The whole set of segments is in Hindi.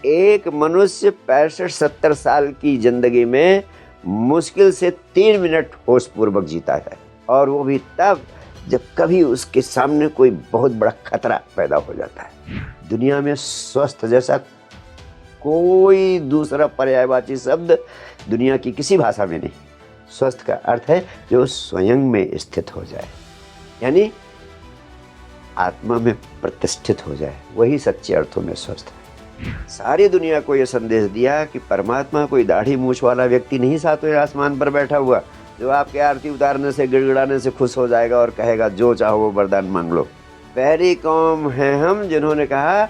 एक मनुष्य 65-70 साल की जिंदगी में मुश्किल से 3 मिनट होश पूर्वक जीता है, और वो भी तब जब कभी उसके सामने कोई बहुत बड़ा खतरा पैदा हो जाता है। दुनिया में स्वस्थ जैसा कोई दूसरा पर्यायवाची शब्द दुनिया की किसी भाषा में नहीं। स्वस्थ का अर्थ है जो स्वयं में स्थित हो जाए, यानी आत्मा में प्रतिष्ठित हो जाए, वही सच्चे अर्थों में स्वस्थ है। सारी दुनिया को यह संदेश दिया कि परमात्मा कोई दाढ़ी मूछ वाला व्यक्ति नहीं सातवें आसमान पर बैठा हुआ जो आपके आरती उतारने से गिड़गिड़ाने से खुश हो जाएगा और कहेगा जो चाहो वो वरदान मांग लो। पहली कौम है हम जिन्होंने कहा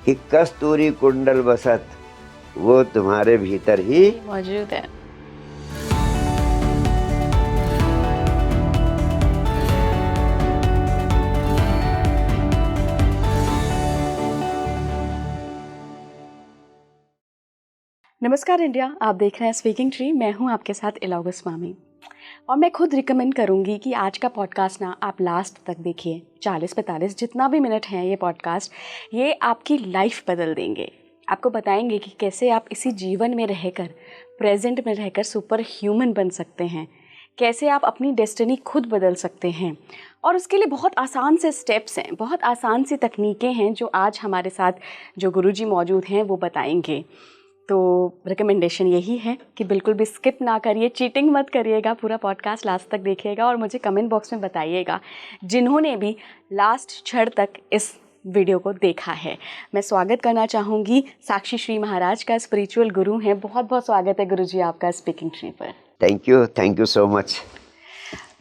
कि कस्तूरी कुंडल बसत वो तुम्हारे भीतर ही मौजूद है। नमस्कार इंडिया, आप देख रहे हैं स्पीकिंग ट्री। मैं हूं आपके साथ इला गोस्वामी, और मैं खुद रिकमेंड करूंगी कि आज का पॉडकास्ट ना आप लास्ट तक देखिए। 40-45 जितना भी मिनट हैं ये पॉडकास्ट, ये आपकी लाइफ बदल देंगे। आपको बताएंगे कि कैसे आप इसी जीवन में रहकर, प्रेजेंट में रहकर सुपर ह्यूमन बन सकते हैं, कैसे आप अपनी डेस्टिनी खुद बदल सकते हैं। और उसके लिए बहुत आसान से स्टेप्स हैं, बहुत आसान सी तकनीकें हैं जो आज हमारे साथ जो गुरुजी मौजूद हैं वो बताएंगे। तो रिकमेंडेशन यही है कि बिल्कुल भी स्किप ना करिए, चीटिंग मत करिएगा, पूरा पॉडकास्ट लास्ट तक देखिएगा और मुझे कमेंट बॉक्स में बताइएगा जिन्होंने भी लास्ट क्षण तक इस वीडियो को देखा है। मैं स्वागत करना चाहूँगी साक्षी श्री महाराज का, स्पिरिचुअल गुरु हैं। बहुत बहुत स्वागत है गुरुजी आपका स्पीकिंग ट्री पर। Thank you so much.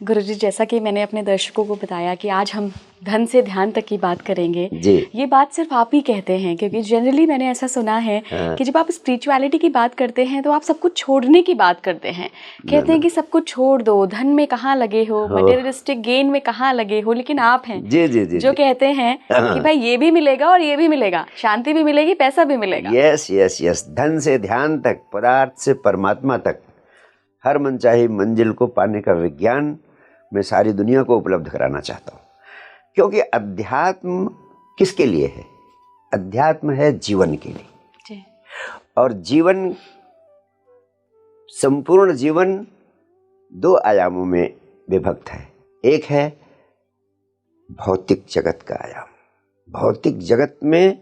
गुरुजी, जैसा कि मैंने अपने दर्शकों को बताया कि आज हम धन से ध्यान तक की बात करेंगे जी। ये बात सिर्फ आप ही कहते हैं, क्योंकि जनरली मैंने ऐसा सुना है कि जब आप स्पिरिचुअलिटी की बात करते हैं तो आप सब कुछ छोड़ने की बात करते हैं। कहते हैं कि सब कुछ छोड़ दो, धन में कहाँ लगे हो, मटेरियलिस्टिक गेन में कहाँ लगे हो, लेकिन आप हैं जो कहते हैं कि भाई ये भी मिलेगा और ये भी मिलेगा, शांति भी मिलेगी, पैसा भी मिलेगा। यस, धन से ध्यान तक, पदार्थ से परमात्मा तक, हर मनचाही मंजिल को पाने का विज्ञान मैं सारी दुनिया को उपलब्ध कराना चाहता हूँ। क्योंकि अध्यात्म किसके लिए है? अध्यात्म है जीवन के लिए जी। और जीवन, संपूर्ण जीवन 2 आयामों में विभक्त है। एक है भौतिक जगत का आयाम। भौतिक जगत में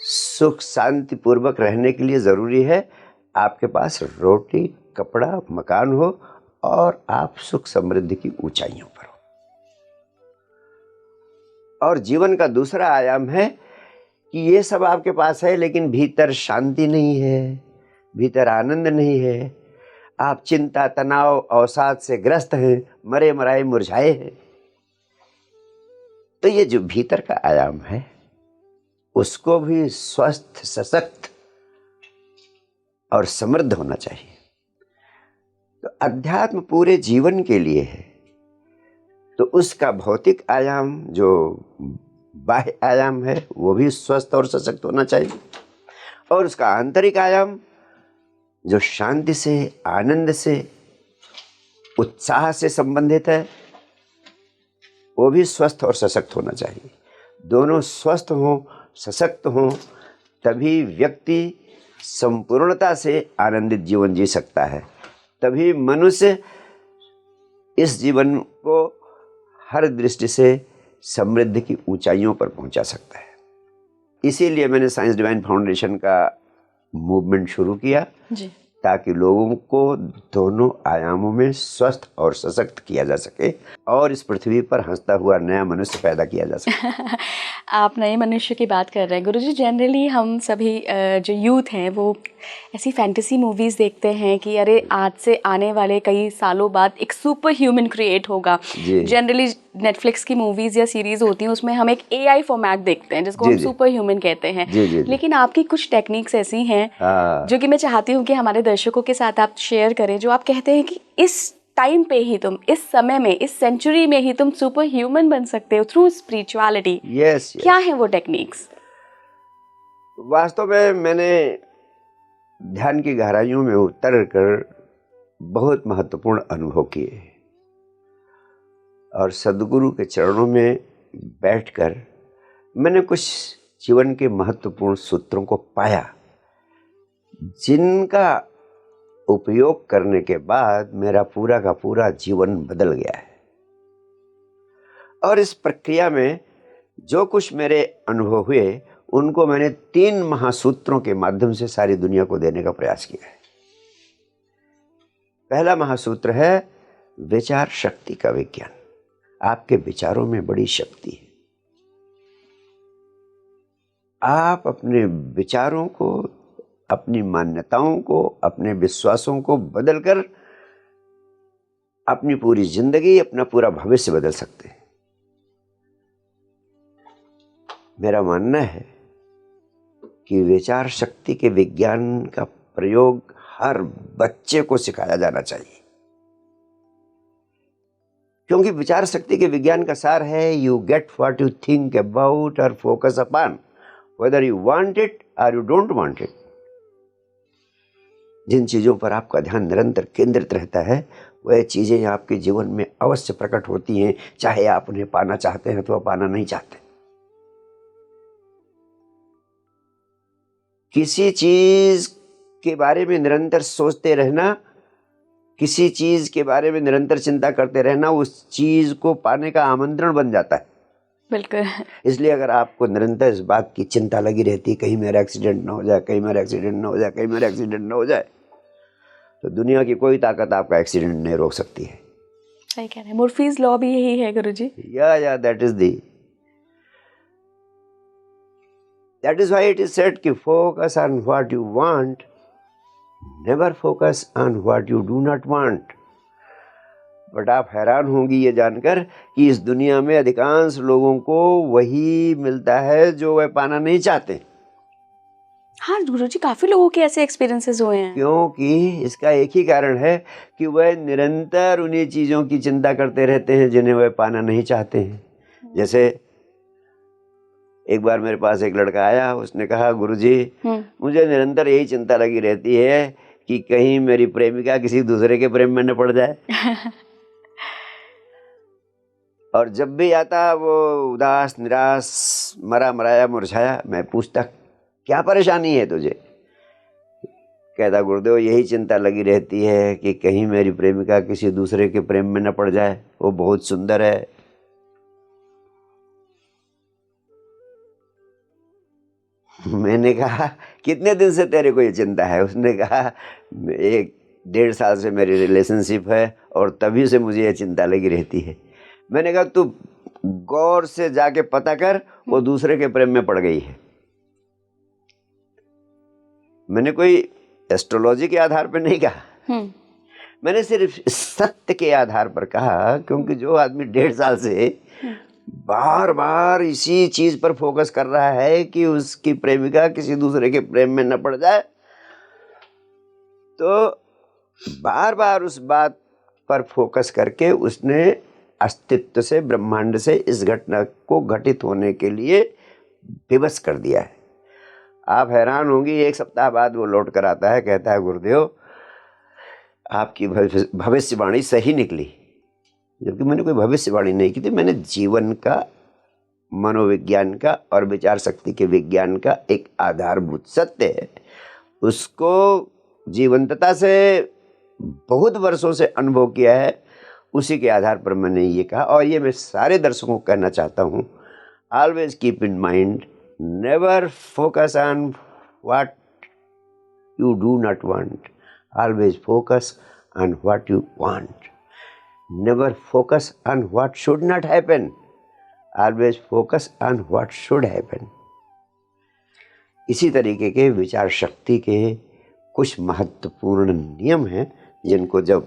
सुख शांति पूर्वक रहने के लिए जरूरी है आपके पास रोटी, कपड़ा, मकान हो और आप सुख समृद्धि की ऊंचाइयों पर हो। और जीवन का दूसरा आयाम है कि ये सब आपके पास है लेकिन भीतर शांति नहीं है, भीतर आनंद नहीं है, आप चिंता, तनाव, अवसाद से ग्रस्त हैं, मरे मराए मुरझाए हैं। तो ये जो भीतर का आयाम है उसको भी स्वस्थ, सशक्त और समृद्ध होना चाहिए। तो अध्यात्म पूरे जीवन के लिए है, तो उसका भौतिक आयाम जो बाह्य आयाम है वो भी स्वस्थ और सशक्त होना चाहिए, और उसका आंतरिक आयाम जो शांति से, आनंद से, उत्साह से संबंधित है वो भी स्वस्थ और सशक्त होना चाहिए। दोनों स्वस्थ हों, सशक्त हों, तभी व्यक्ति संपूर्णता से आनंदित जीवन जी सकता है। तभी मनुष्य इस जीवन को हर दृष्टि से समृद्धि की ऊंचाइयों पर पहुंचा सकता है। इसीलिए मैंने साइंस डिवाइन फाउंडेशन का मूवमेंट शुरू किया जी। ताकि लोगों को दोनों आयामों में स्वस्थ और सशक्त किया जा सके और इस पृथ्वी पर हंसता हुआ नया मनुष्य पैदा किया जा सके। आप नए मनुष्य की बात कर रहे हैं गुरुजी। जनरली हम सभी जो यूथ हैं वो ऐसी फैंटेसी मूवीज़ देखते हैं कि अरे आज से आने वाले कई सालों बाद एक सुपर ह्यूमन क्रिएट होगा। जनरली नेटफ्लिक्स की मूवीज़ या सीरीज़ होती हैं उसमें हम एक AI फॉर्मेट देखते हैं जिसको हम सुपर ह्यूमन कहते हैं। लेकिन आपकी कुछ टेक्निक्स ऐसी हैं जो कि मैं चाहती हूँ कि हमारे दर्शकों के साथ आप शेयर करें, जो आप कहते हैं कि इस टाइम पे ही तुम, इस समय में, इस सेंचुरी में ही तुम सुपर ह्यूमन बन सकते हो थ्रू स्पिरिचुअलिटी। क्या है वो टेक्निक्स? वास्तव में मैंने ध्यान की गहराइयों में उतर कर बहुत महत्वपूर्ण अनुभव किए और सद्गुरु के चरणों में बैठकर मैंने कुछ जीवन के महत्वपूर्ण सूत्रों को पाया जिनका उपयोग करने के बाद मेरा पूरा का पूरा जीवन बदल गया है। और इस प्रक्रिया में जो कुछ मेरे अनुभव हुए उनको मैंने 3 महासूत्रों के माध्यम से सारी दुनिया को देने का प्रयास किया है। पहला महासूत्र है विचार शक्ति का विज्ञान। आपके विचारों में बड़ी शक्ति है। आप अपने विचारों को, अपनी मान्यताओं को, अपने विश्वासों को बदलकर अपनी पूरी जिंदगी, अपना पूरा भविष्य बदल सकते हैं। मेरा मानना है कि विचार शक्ति के विज्ञान का प्रयोग हर बच्चे को सिखाया जाना चाहिए, क्योंकि विचार शक्ति के विज्ञान का सार है you get what you think about or focus upon, whether you want it or you don't want it. जिन चीजों पर आपका ध्यान निरंतर केंद्रित रहता है वह चीजें आपके जीवन में अवश्य प्रकट होती हैं, चाहे आप उन्हें पाना चाहते हैं अथवा पाना नहीं चाहते। किसी चीज के बारे में निरंतर सोचते रहना, किसी चीज के बारे में निरंतर चिंता करते रहना उस चीज को पाने का आमंत्रण बन जाता है। बिल्कुल। इसलिए अगर आपको निरंतर इस बात की चिंता लगी रहती, कहीं मेरा एक्सीडेंट ना हो जाए, कहीं मेरा एक्सीडेंट ना हो जाए, कहीं मेरा एक्सीडेंट ना हो जाए, तो दुनिया की कोई ताकत आपका एक्सीडेंट नहीं रोक सकती है। सही कह रहे हैं। मुर्फीज लॉ भी यही है गुरुजी। या that is why it is said कि focus on what you want, never focus on what you do not want। But आप हैरान होंगी ये जानकर कि इस दुनिया में अधिकांश लोगों को वही मिलता है जो वह पाना नहीं चाहते। हाँ गुरुजी, काफी लोगों के ऐसे एक्सपीरियंसेस हुए हैं। क्योंकि इसका एक ही कारण है कि वह निरंतर उन्हीं चीजों की चिंता करते रहते हैं जिन्हें वह पाना नहीं चाहते हैं। जैसे एक बार मेरे पास एक लड़का आया, उसने कहा गुरुजी मुझे निरंतर यही चिंता लगी रहती है कि कहीं मेरी प्रेमिका किसी दूसरे के प्रेम में न पड़ जाए। और जब भी आता वो उदास, निराश, मरा मराया, मुरझाया। मैं पूछता क्या परेशानी है तुझे? कहता गुरुदेव यही चिंता लगी रहती है कि कहीं मेरी प्रेमिका किसी दूसरे के प्रेम में न पड़ जाए, वो बहुत सुंदर है। मैंने कहा कितने दिन से तेरे को ये चिंता है? उसने कहा 1-1.5 साल से मेरी रिलेशनशिप है और तभी से मुझे ये चिंता लगी रहती है। मैंने कहा तू गौर से जाके पता कर, वो दूसरे के प्रेम में पड़ गई है। मैंने कोई एस्ट्रोलॉजी के आधार पर नहीं कहा, मैंने सिर्फ सत्य के आधार पर कहा, क्योंकि जो आदमी 1.5 साल से बार बार इसी चीज पर फोकस कर रहा है कि उसकी प्रेमिका किसी दूसरे के प्रेम में न पड़ जाए, तो बार बार उस बात पर फोकस करके उसने अस्तित्व से, ब्रह्मांड से इस घटना को घटित होने के लिए विवश कर दिया है। आप हैरान होंगी, 1 सप्ताह बाद वो लौट कर आता है, कहता है गुरुदेव आपकी भविष्यवाणी सही निकली। जबकि मैंने कोई भविष्यवाणी नहीं की थी, मैंने जीवन का, मनोविज्ञान का और विचार शक्ति के विज्ञान का एक आधारभूत सत्य है, उसको जीवंतता से बहुत वर्षों से अनुभव किया है, उसी के आधार पर मैंने ये कहा। और ये मैं सारे दर्शकों को कहना चाहता हूँ, always keep in mind, never focus on what you do not want, always focus on what you want. Never focus on what should not happen. Always focus on what should happen. इसी तरीके के विचार शक्ति के कुछ महत्वपूर्ण नियम हैं जिनको जब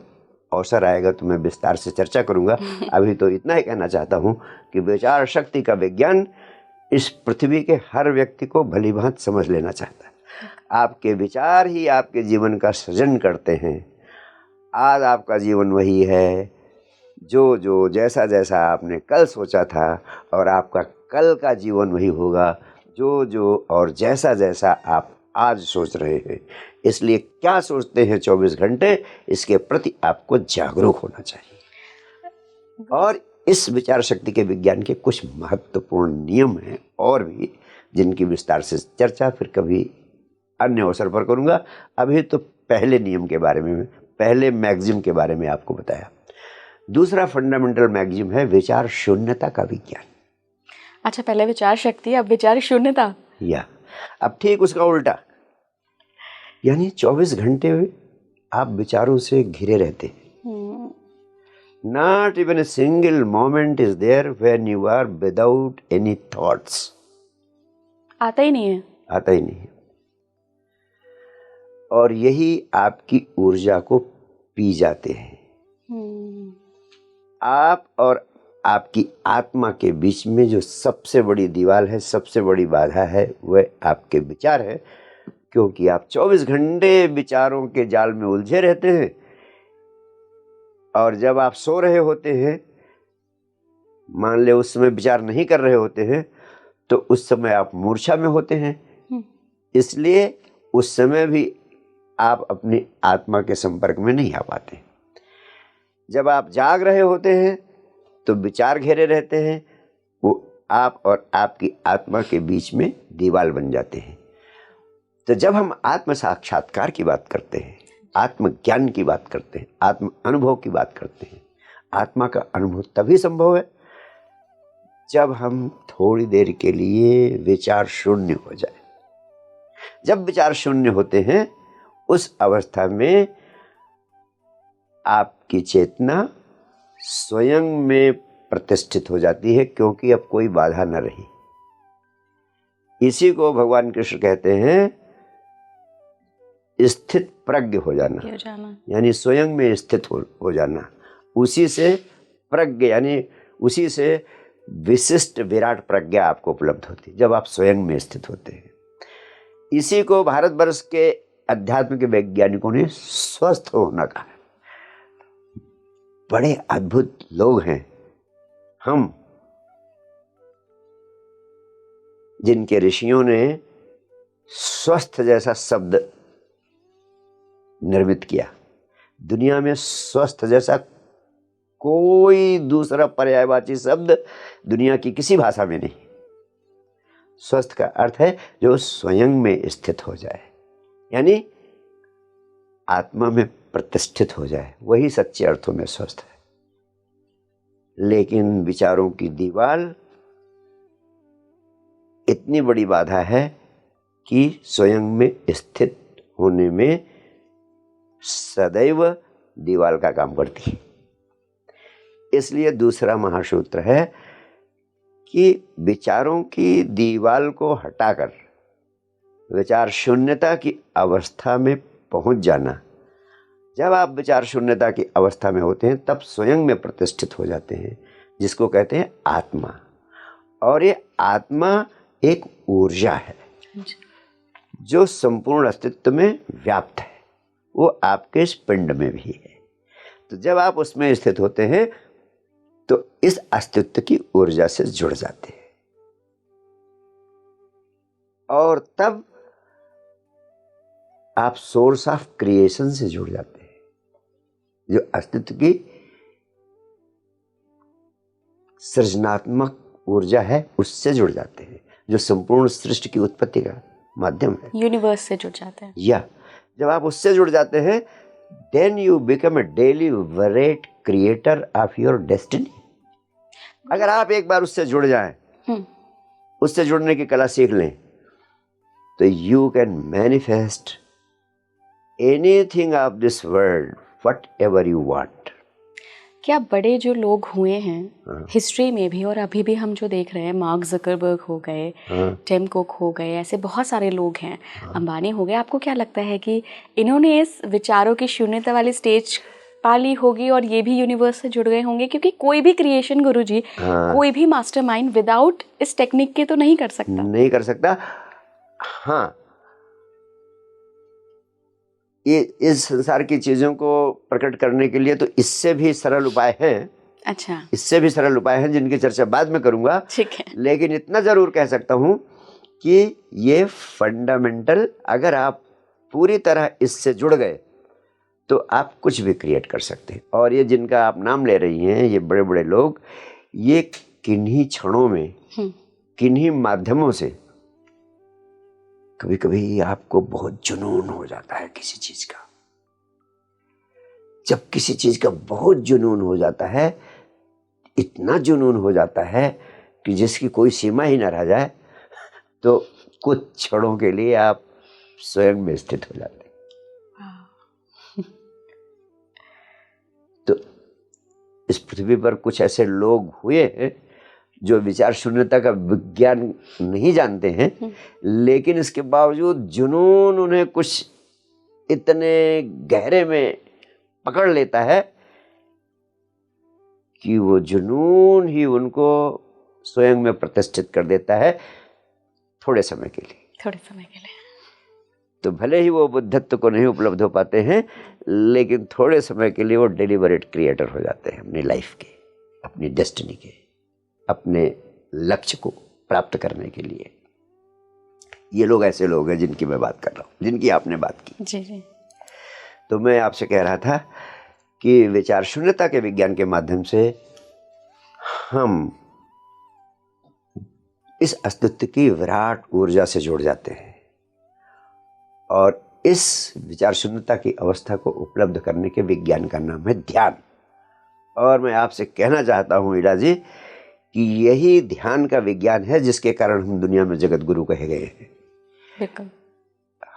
अवसर आएगा तो मैं विस्तार से चर्चा करूंगा। अभी तो इतना ही कहना चाहता हूं कि विचार शक्ति का विज्ञान इस पृथ्वी के हर व्यक्ति को भलीभांति समझ लेना चाहता है। आपके विचार ही आपके जीवन का सृजन करते हैं। आज आपका जीवन वही है जो जैसा जैसा आपने कल सोचा था, और आपका कल का जीवन वही होगा जो और जैसा जैसा आप आज सोच रहे हैं। इसलिए क्या सोचते हैं 24 घंटे, इसके प्रति आपको जागरूक होना चाहिए। और इस विचार शक्ति के विज्ञान के कुछ महत्वपूर्ण नियम हैं और भी, जिनकी विस्तार से चर्चा फिर कभी अन्य अवसर पर करूंगा। अभी तो पहले नियम के बारे में, पहले मैक्सिम के बारे में आपको बताया। दूसरा फंडामेंटल मैक्सिम है विचार शून्यता का विज्ञान। अच्छा, पहले विचार शक्ति, अब विचार शून्यता। या अब ठीक उसका उल्टा, यानी 24 घंटे आप विचारों से घिरे रहते हैं। Not even a single moment is there when you are without any thoughts. आता ही नहीं है। आता ही नहीं है। और यही आपकी ऊर्जा को पी जाते हैं। आप और आपकी आत्मा के बीच में जो सबसे बड़ी दीवार है, सबसे बड़ी बाधा है, वह आपके विचार है। क्योंकि आप 24 घंटे विचारों के जाल में उलझे रहते हैं, और जब आप सो रहे होते हैं, मान ले उस समय विचार नहीं कर रहे होते हैं, तो उस समय आप मूर्छा में होते हैं। इसलिए उस समय भी आप अपनी आत्मा के संपर्क में नहीं आ पाते। जब आप जाग रहे होते हैं तो विचार घेरे रहते हैं, वो आप और आपकी आत्मा के बीच में दीवार बन जाते हैं। तो जब हम आत्म साक्षात्कार की बात करते हैं, आत्मज्ञान की बात करते हैं, आत्म अनुभव की बात करते हैं, आत्मा का अनुभव तभी संभव है जब हम थोड़ी देर के लिए विचार शून्य हो जाए। जब विचार शून्य होते हैं, उस अवस्था में आपकी चेतना स्वयं में प्रतिष्ठित हो जाती है, क्योंकि अब कोई बाधा न रही। इसी को भगवान कृष्ण कहते हैं स्थित प्रज्ञ हो जाना, यानी स्वयं में स्थित हो जाना। उसी से प्रज्ञ, यानी उसी से विशिष्ट विराट प्रज्ञा आपको उपलब्ध होती है, जब आप स्वयं में स्थित होते हैं। इसी को भारतवर्ष के अध्यात्म के वैज्ञानिकों ने स्वस्थ होना कहा। बड़े अद्भुत लोग हैं हम, जिनके ऋषियों ने स्वस्थ जैसा शब्द निर्मित किया। दुनिया में स्वस्थ जैसा कोई दूसरा पर्यायवाची शब्द दुनिया की किसी भाषा में नहीं। स्वस्थ का अर्थ है जो स्वयं में स्थित हो जाए, यानी आत्मा में प्रतिष्ठित हो जाए, वही सच्चे अर्थों में स्वस्थ है। लेकिन विचारों की दीवार इतनी बड़ी बाधा है कि स्वयं में स्थित होने में सदैव दीवार का काम करती है। इसलिए दूसरा महासूत्र है कि विचारों की दीवार को हटाकर विचार शून्यता की अवस्था में पहुंच जाना। जब आप विचार शून्यता की अवस्था में होते हैं, तब स्वयं में प्रतिष्ठित हो जाते हैं, जिसको कहते हैं आत्मा। और ये आत्मा एक ऊर्जा है जो संपूर्ण अस्तित्व में व्याप्त है, वो आपके इस पिंड में भी है। तो जब आप उसमें स्थित होते हैं तो इस अस्तित्व की ऊर्जा से जुड़ जाते हैं, और तब आप सोर्स ऑफ क्रिएशन से जुड़ जाते हैं, जो अस्तित्व की सृजनात्मक ऊर्जा है, उससे जुड़ जाते हैं, जो संपूर्ण सृष्टि की उत्पत्ति का माध्यम है। यूनिवर्स से जुड़ जाते हैं। या जब आप उससे जुड़ जाते हैं, then you become a deliberate creator of your destiny. अगर आप एक बार उससे जुड़ जाएं, उससे जुड़ने की कला सीख लें, तो you can manifest anything of this world what ever you want. क्या बड़े जो लोग हुए हैं हिस्ट्री में भी और अभी भी हम जो देख रहे हैं, मार्क ज़करबर्ग हो गए, टिम कुक हो गए, ऐसे बहुत सारे लोग हैं, अंबानी हो गए, आपको क्या लगता है कि इन्होंने इस विचारों की शून्यता वाली स्टेज पाली होगी और ये भी यूनिवर्स से जुड़ गए होंगे? क्योंकि कोई भी क्रिएशन गुरुजी, कोई भी मास्टरमाइंड विदाउट इस टेक्निक के तो नहीं कर सकता। नहीं कर सकता। हाँ, ये इस संसार की चीजों को प्रकट करने के लिए तो इससे भी सरल उपाय हैं। अच्छा, इससे भी सरल उपाय हैं जिनकी चर्चा बाद में करूंगा। ठीक है। लेकिन इतना जरूर कह सकता हूं कि ये फंडामेंटल, अगर आप पूरी तरह इससे जुड़ गए तो आप कुछ भी क्रिएट कर सकते हैं। और ये जिनका आप नाम ले रही हैं, ये बड़े बड़े लोग, ये किन्हीं क्षणों में, किन्हीं माध्यमों से कभी कभी आपको बहुत जुनून हो जाता है किसी चीज का। जब किसी चीज का बहुत जुनून हो जाता है, इतना जुनून हो जाता है कि जिसकी कोई सीमा ही न रह जाए, तो कुछ क्षणों के लिए आप स्वयं में स्थित हो जाते हैं। तो इस पृथ्वी पर कुछ ऐसे लोग हुए हैं जो विचार शून्यता का विज्ञान नहीं जानते हैं, लेकिन इसके बावजूद जुनून उन्हें कुछ इतने गहरे में पकड़ लेता है कि वो जुनून ही उनको स्वयं में प्रतिष्ठित कर देता है थोड़े समय के लिए। तो भले ही वो बुद्धत्व को नहीं उपलब्ध हो पाते हैं, लेकिन थोड़े समय के लिए वो डेलिबरेट क्रिएटर हो जाते हैं अपनी लाइफ के, अपनी डेस्टिनी के, अपने लक्ष्य को प्राप्त करने के लिए। ये लोग ऐसे लोग हैं जिनकी मैं बात कर रहा हूँ, जिनकी आपने बात की। जी। तो मैं आपसे कह रहा था कि विचार शून्यता के विज्ञान के माध्यम से हम इस अस्तित्व की विराट ऊर्जा से जुड़ जाते हैं, और इस विचार शून्यता की अवस्था को उपलब्ध करने के विज्ञान का नाम है ध्यान। और मैं आपसे कहना चाहता हूँ ईला जी कि यही ध्यान का विज्ञान है जिसके कारण हम दुनिया में जगत गुरु कहे गए हैं। बिल्कुल।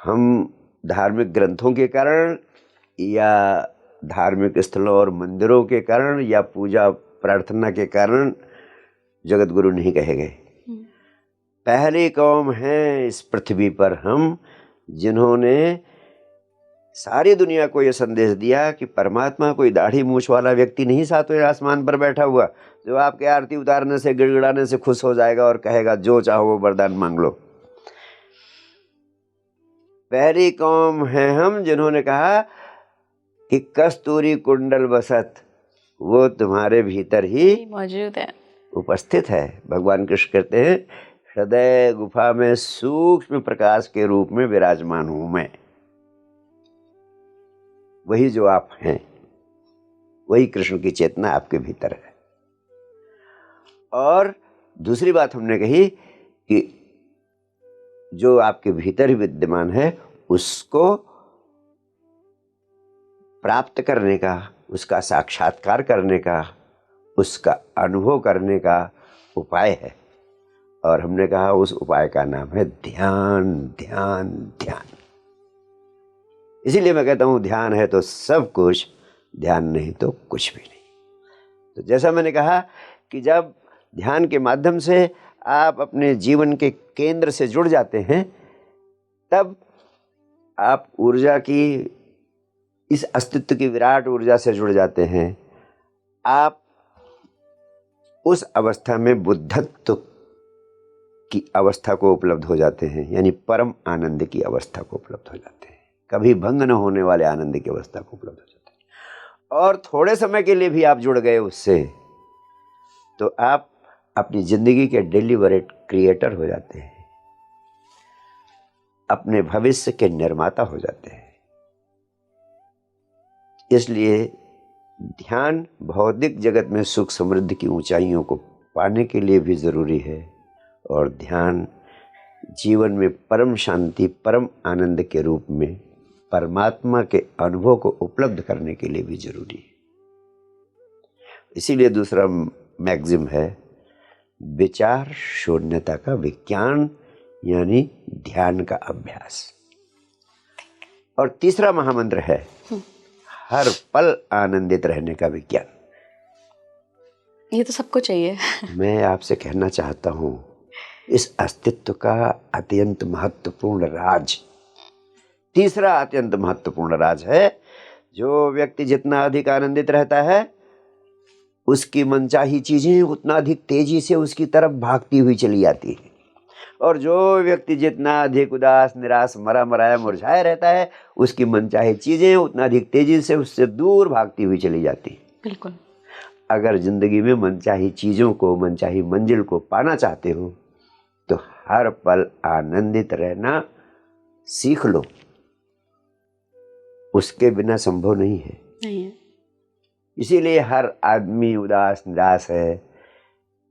हम धार्मिक ग्रंथों के कारण या धार्मिक स्थलों और मंदिरों के कारण या पूजा प्रार्थना के कारण जगत गुरु नहीं कहे गए। पहली कौम है इस पृथ्वी पर हम, जिन्होंने सारी दुनिया को यह संदेश दिया कि परमात्मा कोई दाढ़ी मूछ वाला व्यक्ति नहीं सातवें आसमान पर बैठा हुआ जो आपके आरती उतारने से, गिड़गिड़ाने से खुश हो जाएगा और कहेगा जो चाहो वो वरदान मांग लो। पहली कौम है हम जिन्होंने कहा कि कस्तूरी कुंडल बसत, वो तुम्हारे भीतर ही मौजूद है, उपस्थित है। भगवान कृष्ण कहते हैं हृदय गुफा में सूक्ष्म प्रकाश के रूप में विराजमान हूं मैं। वही जो आप हैं, वही कृष्ण की चेतना आपके भीतर है। और दूसरी बात हमने कही कि जो आपके भीतर ही विद्यमान है उसको प्राप्त करने का, उसका साक्षात्कार करने का, उसका अनुभव करने का उपाय है। और हमने कहा उस उपाय का नाम है ध्यान, ध्यान, ध्यान। इसीलिए मैं कहता हूं ध्यान है तो सब कुछ, ध्यान नहीं तो कुछ भी नहीं। तो जैसा मैंने कहा कि जब ध्यान के माध्यम से आप अपने जीवन के केंद्र से जुड़ जाते हैं, तब आप ऊर्जा की, इस अस्तित्व की विराट ऊर्जा से जुड़ जाते हैं। आप उस अवस्था में बुद्धत्व की अवस्था को उपलब्ध हो जाते हैं, यानी परम आनंद की अवस्था को उपलब्ध हो जाते हैं, कभी भंग न होने वाले आनंद की अवस्था को उपलब्ध हो जाते हैं। और थोड़े समय के लिए भी आप जुड़ गए उससे, तो आप अपनी जिंदगी के डेलिबरेट क्रिएटर हो जाते हैं, अपने भविष्य के निर्माता हो जाते हैं। इसलिए ध्यान भौतिक जगत में सुख समृद्धि की ऊंचाइयों को पाने के लिए भी जरूरी है, और ध्यान जीवन में परम शांति, परम आनंद के रूप में परमात्मा के अनुभव को उपलब्ध करने के लिए भी जरूरी है। इसीलिए दूसरा मैगजिम है विचार शून्यता का विज्ञान, यानी ध्यान का अभ्यास। और तीसरा महामंत्र है हर पल आनंदित रहने का विज्ञान। ये तो सबको चाहिए। मैं आपसे कहना चाहता हूं इस अस्तित्व का अत्यंत महत्वपूर्ण राज, तीसरा अत्यंत महत्वपूर्ण राज है, जो व्यक्ति जितना अधिक आनंदित रहता है उसकी मनचाही चीजें उतना अधिक तेजी से उसकी तरफ भागती हुई चली जाती है, और जो व्यक्ति जितना अधिक उदास, निराश, मरा मराया, मुरझाया रहता है उसकी मनचाही चीजें उतना अधिक तेजी से उससे दूर भागती हुई चली जाती है। बिल्कुल। अगर जिंदगी में मनचाही चीजों को, मनचाही मंजिल को पाना चाहते हो तो हर पल आनंदित रहना सीख लो। उसके बिना संभव नहीं है। नहीं है। इसीलिए हर आदमी उदास, निराश है,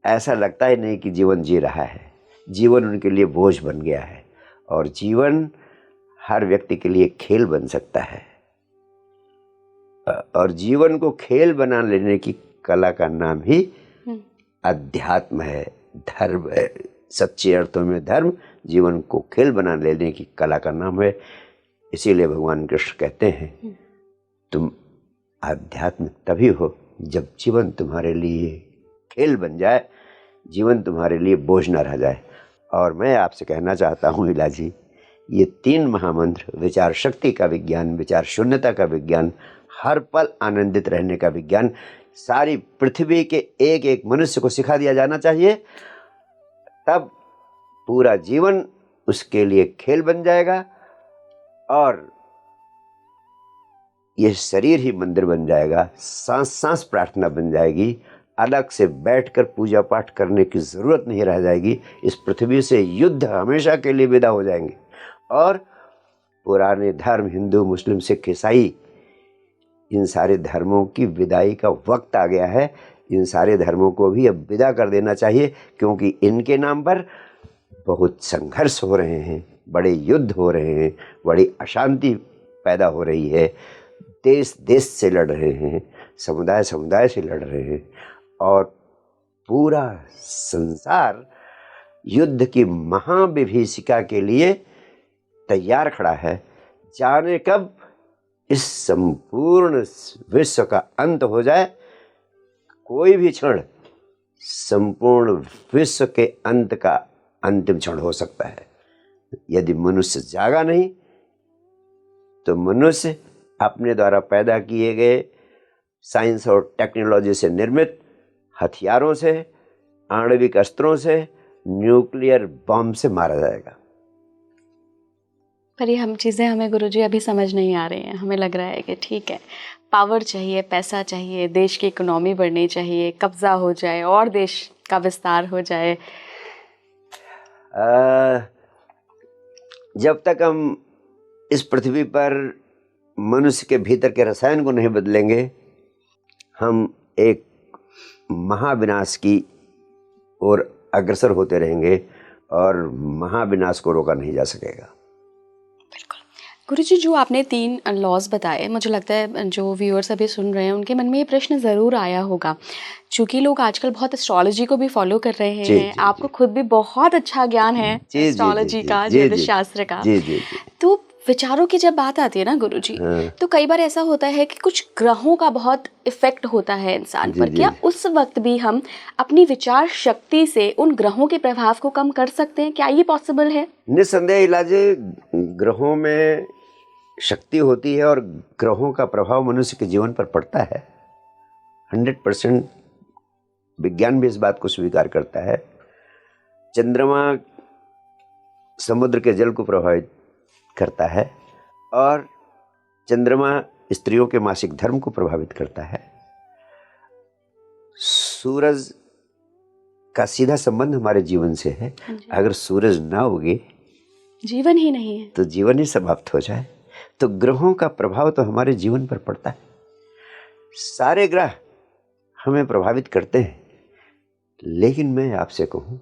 ऐसा लगता ही नहीं कि जीवन जी रहा है। जीवन उनके लिए बोझ बन गया है। और जीवन हर व्यक्ति के लिए खेल बन सकता है। और जीवन को खेल बना लेने की कला का नाम ही अध्यात्म है, धर्म है। सच्चे अर्थों में धर्म जीवन को खेल बना लेने की कला का नाम है। इसीलिए भगवान कृष्ण कहते हैं, तुम आध्यात्मिक तभी हो जब जीवन तुम्हारे लिए खेल बन जाए, जीवन तुम्हारे लिए बोझ न रह जाए। और मैं आपसे कहना चाहता हूँ इला जी, ये 3 महामंत्र, विचार शक्ति का विज्ञान, विचार शून्यता का विज्ञान, हर पल आनंदित रहने का विज्ञान, सारी पृथ्वी के एक एक मनुष्य को सिखा दिया जाना चाहिए। तब पूरा जीवन उसके लिए खेल बन जाएगा और ये शरीर ही मंदिर बन जाएगा। सांस सांस प्रार्थना बन जाएगी। अलग से बैठकर पूजा पाठ करने की ज़रूरत नहीं रह जाएगी। इस पृथ्वी से युद्ध हमेशा के लिए विदा हो जाएंगे। और पुराने धर्म, हिंदू, मुस्लिम, सिख, ईसाई, इन सारे धर्मों की विदाई का वक्त आ गया है। इन सारे धर्मों को भी अब विदा कर देना चाहिए, क्योंकि इनके नाम पर बहुत संघर्ष हो रहे हैं, बड़े युद्ध हो रहे हैं, बड़ी अशांति पैदा हो रही है। देश देश से लड़ रहे हैं, समुदाय समुदाय से लड़ रहे हैं और पूरा संसार युद्ध की महाविभीषिका के लिए तैयार खड़ा है। जाने कब इस संपूर्ण विश्व का अंत हो जाए। कोई भी क्षण संपूर्ण विश्व के अंत का अंतिम क्षण हो सकता है। यदि मनुष्य जागा नहीं तो मनुष्य अपने द्वारा पैदा किए गए साइंस और टेक्नोलॉजी से निर्मित हथियारों से, आणविक अस्त्रों से, न्यूक्लियर बम से मारा जाएगा। पर ये हम चीज़ें हमें गुरुजी अभी समझ नहीं आ रही हैं। हमें लग रहा है कि ठीक है, पावर चाहिए, पैसा चाहिए, देश की इकोनॉमी बढ़नी चाहिए, कब्जा हो जाए और देश का विस्तार हो जाए। जब तक हम इस पृथ्वी पर मनुष्य के भीतर के रसायन को नहीं बदलेंगे, हम एक महाविनाश की ओर अग्रसर होते रहेंगे और महाविनाश को रोका नहीं जा सकेगा। बिल्कुल गुरुजी, जो आपने 3 लॉज बताए, मुझे लगता है जो व्यूअर्स अभी सुन रहे हैं उनके मन में ये प्रश्न ज़रूर आया होगा, क्योंकि लोग आजकल बहुत एस्ट्रोलॉजी को भी फॉलो कर रहे हैं। आपको खुद भी बहुत अच्छा ज्ञान है एस्ट्रोलॉजी का, ज्योतिष शास्त्र का। तो विचारों की जब बात आती है ना गुरुजी, तो कई बार ऐसा होता है कि कुछ ग्रहों का बहुत इफेक्ट होता है इंसान पर। क्या उस वक्त भी हम अपनी विचार शक्ति से उन ग्रहों के प्रभाव को कम कर सकते हैं? क्या ये पॉसिबल है? निस्संदेह इलाज, ग्रहों में शक्ति होती है और ग्रहों का प्रभाव मनुष्य के जीवन पर पड़ता है। 100% विज्ञान भी इस बात को स्वीकार करता है। चंद्रमा समुद्र के जल को प्रभावित करता है और चंद्रमा स्त्रियों के मासिक धर्म को प्रभावित करता है। सूरज का सीधा संबंध हमारे जीवन से है। अगर सूरज ना उगे, जीवन ही नहीं है, तो जीवन ही समाप्त हो जाए। तो ग्रहों का प्रभाव तो हमारे जीवन पर पड़ता है। सारे ग्रह हमें प्रभावित करते हैं। लेकिन मैं आपसे कहूं,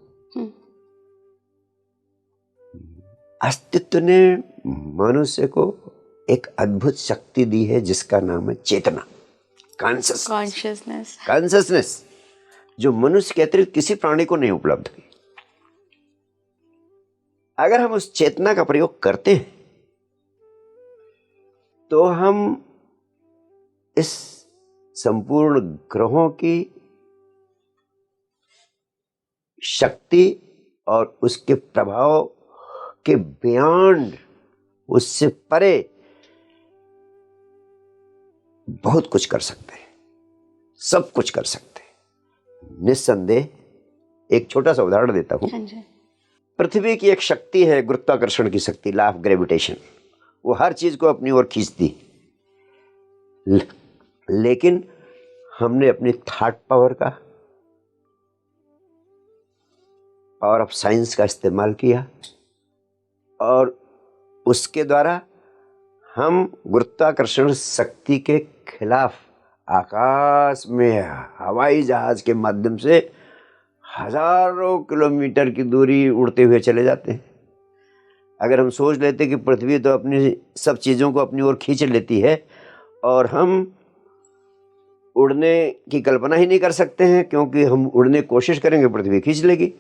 अस्तित्व ने मनुष्य को एक अद्भुत शक्ति दी है जिसका नाम है चेतना, कॉन्शसनेस, जो मनुष्य के अतिरिक्त किसी प्राणी को नहीं उपलब्ध है। अगर हम उस चेतना का प्रयोग करते हैं तो हम इस संपूर्ण ग्रहों की शक्ति और उसके प्रभाव के बियॉन्ड, उससे परे बहुत कुछ कर सकते हैं, सब कुछ कर सकते हैं। निस्संदेह एक छोटा सा उदाहरण देता हूं। पृथ्वी की एक शक्ति है, गुरुत्वाकर्षण की शक्ति, लॉ ऑफ ग्रेविटेशन। वो हर चीज को अपनी ओर खींचती। लेकिन हमने अपनी थॉट पावर का, पावर ऑफ साइंस का इस्तेमाल किया और उसके द्वारा हम गुरुत्वाकर्षण शक्ति के खिलाफ आकाश में हवाई जहाज के माध्यम से हजारों किलोमीटर की दूरी उड़ते हुए चले जाते हैं। अगर हम सोच लेते कि पृथ्वी तो अपनी सब चीज़ों को अपनी ओर खींच लेती है और हम उड़ने की कल्पना ही नहीं कर सकते हैं, क्योंकि हम उड़ने की कोशिश करेंगे पृथ्वी खींच लेगी।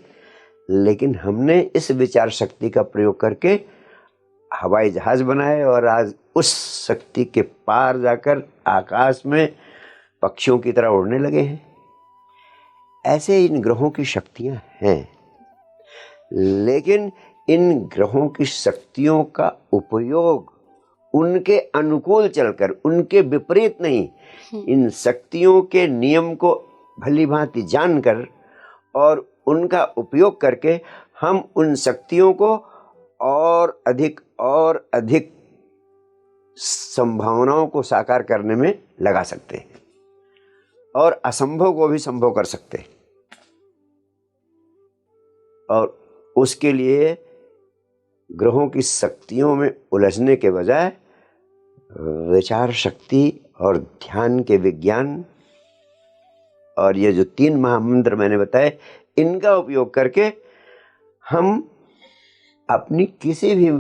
लेकिन हमने इस विचार शक्ति का प्रयोग करके हवाई जहाज बनाए और आज उस शक्ति के पार जाकर आकाश में पक्षियों की तरह उड़ने लगे हैं। ऐसे इन ग्रहों की शक्तियां हैं, लेकिन इन ग्रहों की शक्तियों का उपयोग उनके अनुकूल चलकर, उनके विपरीत नहीं, इन शक्तियों के नियम को भली भांति जानकर और उनका उपयोग करके हम उन शक्तियों को और अधिक संभावनाओं को साकार करने में लगा सकते हैं और असंभव को भी संभव कर सकते हैं। और उसके लिए ग्रहों की शक्तियों में उलझने के बजाय विचार शक्ति और ध्यान के विज्ञान और ये जो 3 महामंत्र मैंने बताए, इनका उपयोग करके हम अपनी किसी भी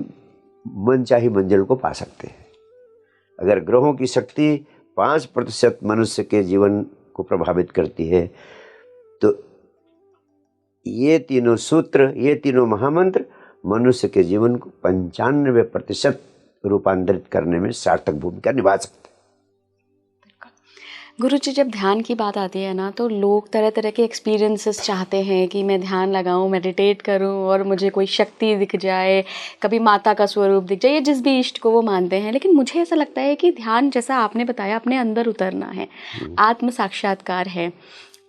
मनचाही मंजिल को पा सकते हैं। अगर ग्रहों की शक्ति 5% मनुष्य के जीवन को प्रभावित करती है, तो ये तीनों सूत्र, ये तीनों महामंत्र मनुष्य के जीवन को 95% रूपांतरित करने में सार्थक भूमिका निभा सकते हैं। गुरुजी, जब ध्यान की बात आती है ना, तो लोग तरह तरह के एक्सपीरियंसेस चाहते हैं कि मैं ध्यान लगाऊं, मेडिटेट करूं और मुझे कोई शक्ति दिख जाए, कभी माता का स्वरूप दिख जाए, या जिस भी इष्ट को वो मानते हैं। लेकिन मुझे ऐसा लगता है कि ध्यान, जैसा आपने बताया, अपने अंदर उतरना है, आत्म साक्षात्कार है।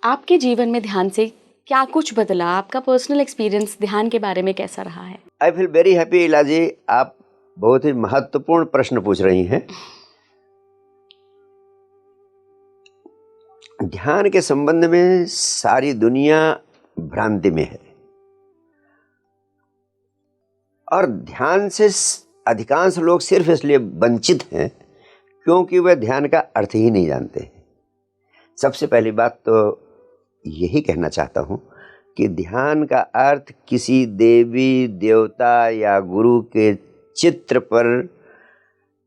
आपके जीवन में ध्यान से क्या कुछ बदला? आपका पर्सनल एक्सपीरियंस ध्यान के बारे में कैसा रहा है? आई फील वेरी हैप्पी इला जी, आप बहुत ही महत्वपूर्ण प्रश्न पूछ रही हैं। ध्यान के संबंध में सारी दुनिया भ्रांति में है और ध्यान से अधिकांश लोग सिर्फ इसलिए वंचित हैं क्योंकि वे ध्यान का अर्थ ही नहीं जानते हैं। सबसे पहली बात तो यही कहना चाहता हूं कि ध्यान का अर्थ किसी देवी देवता या गुरु के चित्र पर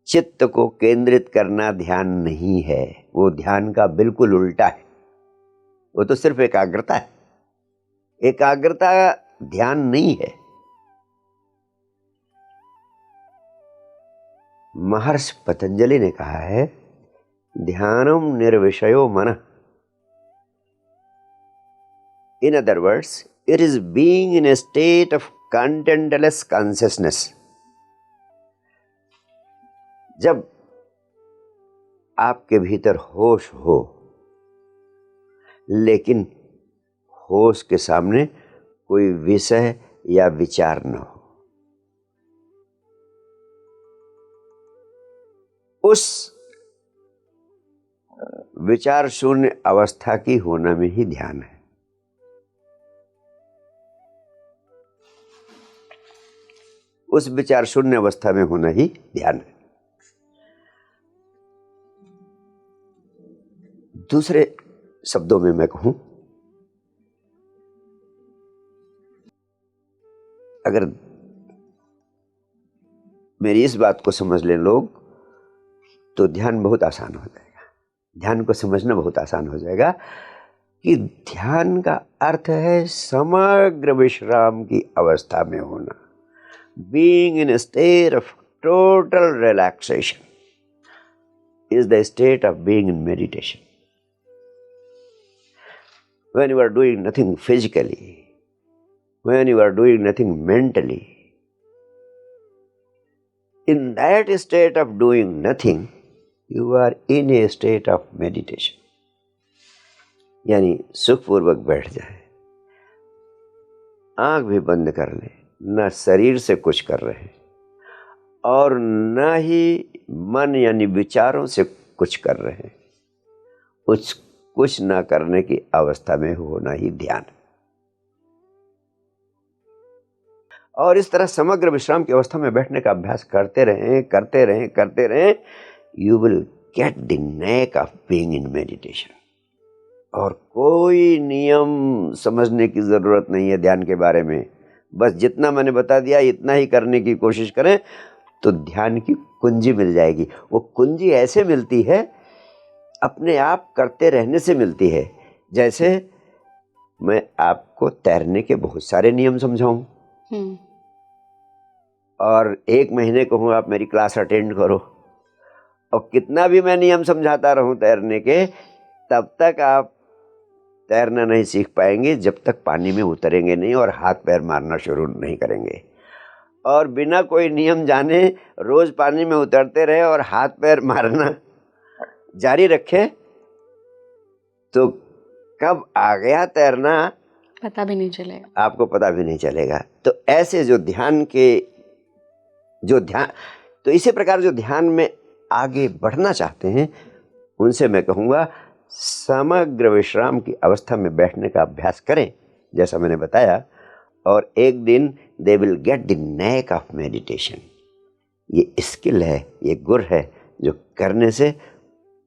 चित्त को केंद्रित करना ध्यान नहीं है। वो ध्यान का बिल्कुल उल्टा है। वो तो सिर्फ एकाग्रता है। एकाग्रता ध्यान नहीं है। महर्षि पतंजलि ने कहा है, ध्यानम निर्विषयो मनः। In other words, it is being in a state of contentless consciousness. जब आपके भीतर होश हो, लेकिन होश के सामने कोई विषय या विचार न हो, उस विचार शून्य अवस्था की होना में ही ध्यान है। उस विचार शून्य अवस्था में होना ही ध्यान है। दूसरे शब्दों में मैं कहूं, अगर मेरी इस बात को समझ लें लोग, तो ध्यान बहुत आसान हो जाएगा। ध्यान को समझना बहुत आसान हो जाएगा कि ध्यान का अर्थ है समग्र विश्राम की अवस्था में होना। Being in a state of total relaxation is the state of being in meditation. When you are doing nothing physically, when you are doing nothing mentally, in that state of doing nothing, you are in a state of meditation. यानी सुखपूर्वक बैठ जाए, आंख भी बंद कर ले, न शरीर से कुछ कर रहे हैं और न ही मन यानी विचारों से कुछ कर रहे हैं। कुछ न करने की अवस्था में होना ही ध्यान। और इस तरह समग्र विश्राम की अवस्था में बैठने का अभ्यास करते रहें, you will get the NAAC of being in meditation. और कोई नियम समझने की ज़रूरत नहीं है ध्यान के बारे में। बस जितना मैंने बता दिया इतना ही करने की कोशिश करें तो ध्यान की कुंजी मिल जाएगी। वो कुंजी ऐसे मिलती है, अपने आप करते रहने से मिलती है। जैसे मैं आपको तैरने के बहुत सारे नियम समझाऊं और 1 महीने कहूँ आप मेरी क्लास अटेंड करो, और कितना भी मैं नियम समझाता रहूं तैरने के, तब तक आप तैरना नहीं सीख पाएंगे जब तक पानी में उतरेंगे नहीं और हाथ पैर मारना शुरू नहीं करेंगे। और बिना कोई नियम जाने रोज पानी में उतरते रहे और हाथ पैर मारना जारी रखे तो कब आ गया तैरना पता भी नहीं चलेगा, आपको पता भी नहीं चलेगा। तो ऐसे जो ध्यान तो इसी प्रकार जो ध्यान में आगे बढ़ना चाहते हैं उनसे मैं कहूँगा समग्र विश्राम की अवस्था में बैठने का अभ्यास करें, जैसा मैंने बताया, और एक दिन they will get the NAAC of meditation. ये स्किल है, ये गुर है जो करने से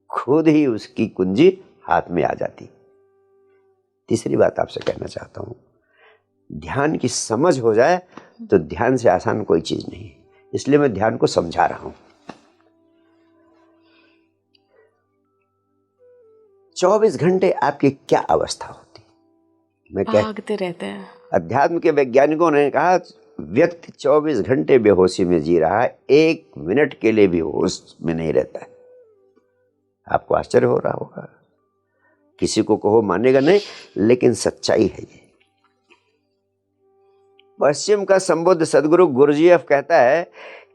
खुद ही उसकी कुंजी हाथ में आ जाती। तीसरी बात आपसे कहना चाहता हूँ, ध्यान की समझ हो जाए तो ध्यान से आसान कोई चीज़ नहीं है, इसलिए मैं ध्यान को समझा रहा हूँ। 24 घंटे आपकी क्या अवस्था होती? मैं भागते रहते हैं। अध्यात्म के वैज्ञानिकों ने कहा व्यक्ति 24 घंटे बेहोशी में जी रहा है, 1 मिनट के लिए भी होश में नहीं रहता है। आपको आश्चर्य हो रहा होगा, किसी को कहो मानेगा नहीं, लेकिन सच्चाई है ये। पश्चिम का संबुद्ध सदगुरु गुरुजीएफ कहता है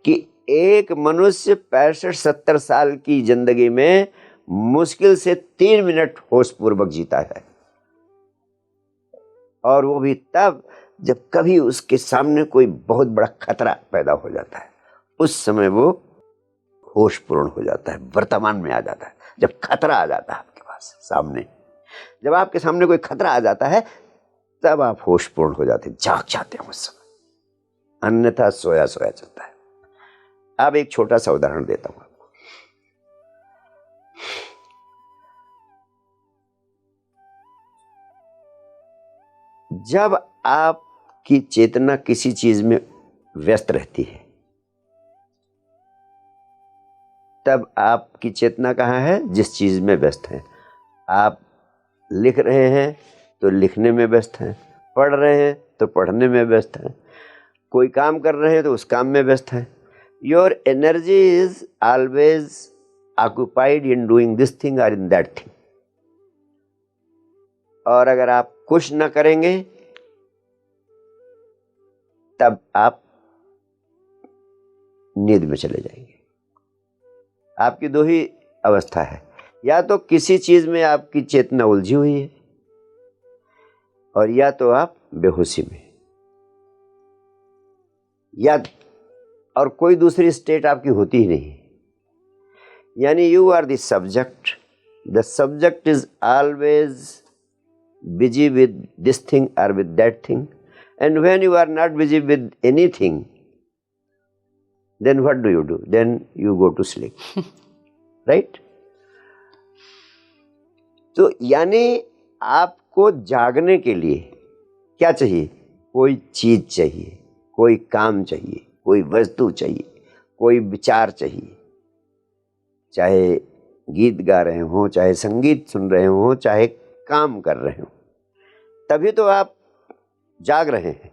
कि एक मनुष्य 65-70 साल की जिंदगी में मुश्किल से 3 मिनट होश पूर्वक जीता है, और वो भी तब जब कभी उसके सामने कोई बहुत बड़ा खतरा पैदा हो जाता है। उस समय वो होश पूर्ण हो जाता है, वर्तमान में आ जाता है। जब खतरा आ जाता है आपके पास सामने, जब आपके सामने कोई खतरा आ जाता है तब आप होश पूर्ण हो जाते हैं, जाग जाते हैं उस समय, अन्यथा सोया सोया चलता है। अब एक छोटा सा उदाहरण देता हूं आपको। जब आपकी चेतना किसी चीज में व्यस्त रहती है तब आपकी चेतना कहाँ है? जिस चीज में व्यस्त है। आप लिख रहे हैं तो लिखने में व्यस्त हैं, पढ़ रहे हैं तो पढ़ने में व्यस्त हैं, कोई काम कर रहे हैं तो उस काम में व्यस्त हैं। Your energy is always occupied in doing this thing और इन दैट थिंग। और अगर आप कुछ न करेंगे तब आप नींद में चले जाएंगे। आपकी दो ही अवस्था है, या तो किसी चीज में आपकी चेतना उलझी हुई है और या तो आप बेहोशी में, या और कोई दूसरी स्टेट आपकी होती ही नहीं। यानी you are the subject is always busy with this thing or with that thing, and when you are not busy with anything, then what do? Then you go to sleep. Right? तो यानी आपको जागने के लिए क्या चाहिए? कोई चीज चाहिए, कोई काम चाहिए, कोई वस्तु चाहिए, कोई विचार चाहिए। चाहे गीत गा रहे हो, चाहे संगीत सुन रहे हो, चाहे काम कर रहे हो, तभी तो आप जाग रहे हैं।